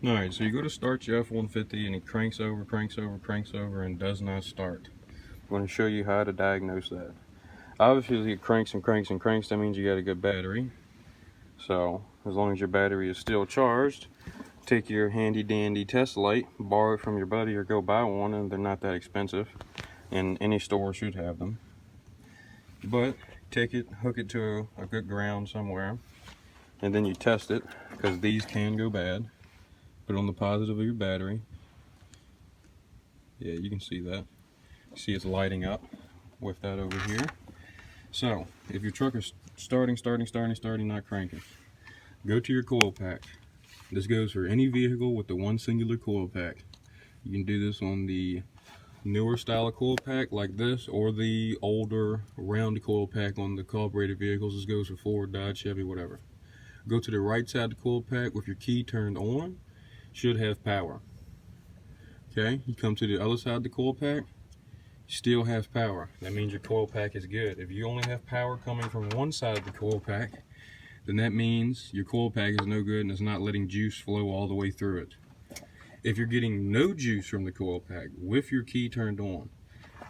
Alright, so you go to start your F-150 and it cranks over, and does not start. I'm going to show you how to diagnose that. Obviously it cranks and cranks and cranks, that means you got a good battery. So, as long as your battery is still charged, take your handy dandy test light, borrow it from your buddy or go buy one, and they're not that expensive. And any store should have them. But take it, hook it to a good ground somewhere, and then you test it, because these can go bad. Put on the positive of your battery. Yeah, you can see that. See it's lighting up with that over here. So, if your truck is starting, not cranking, go to your coil pack. This goes for any vehicle with the one singular coil pack. You can do this on the newer style of coil pack like this, or the older round coil pack on the carbureted vehicles. This goes for Ford, Dodge, Chevy, whatever. Go to the right side of the coil pack with your key turned on. Should have power. Okay, you come to the other side of the coil pack, still has power. That means your coil pack is good. If you only have power coming from one side of the coil pack, then that means your coil pack is no good and it's not letting juice flow all the way through it. If you're getting no juice from the coil pack with your key turned on,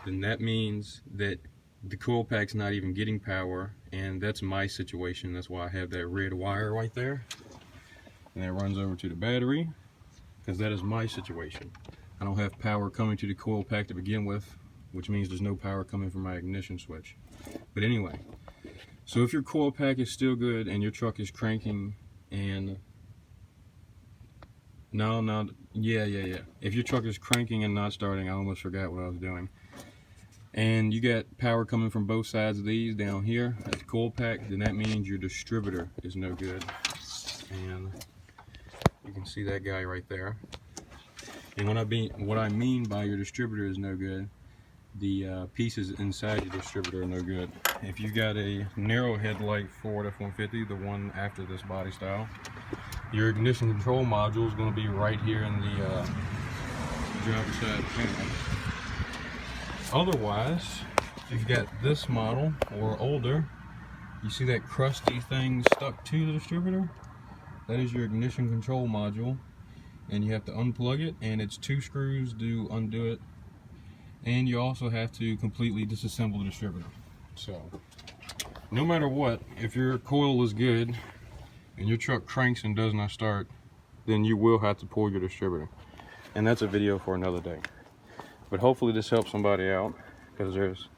then that means that the coil pack's not even getting power, and that's my situation. That's why I have that red wire right there, and that runs over to the battery, because that is my situation. I don't have power coming to the coil pack to begin with, which means there's no power coming from my ignition switch. But anyway, so if your coil pack is still good and your truck is cranking and if your truck is cranking and not starting, I almost forgot what I was doing, and you got power coming from both sides of these down here at the coil pack, then that means your distributor is no good. And you can see that guy right there. And what I mean by your distributor is no good, the pieces inside your distributor are no good. If you got a narrow headlight Ford F-150, the one after this body style, your ignition control module is going to be right here in the driver's side panel. Otherwise, if you've got this model or older, you see that crusty thing stuck to the distributor? That is your ignition control module, and you have to unplug it, and it's 2 screws to undo it, and you also have to completely disassemble the distributor. So no matter what, if your coil is good and your truck cranks and does not start, then you will have to pull your distributor, and that's a video for another day. But hopefully this helps somebody out, because there's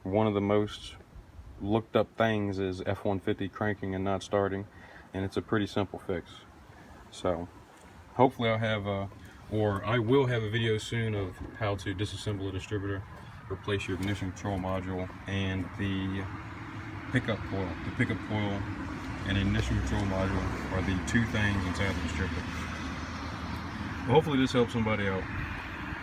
one of the most looked up things is F-150 cranking and not starting, and it's a pretty simple fix. So hopefully I will have a video soon of how to disassemble a distributor, replace your ignition control module, and the pickup coil. The pickup coil and ignition control module are the 2 things inside the distributor. Well, hopefully this helps somebody out.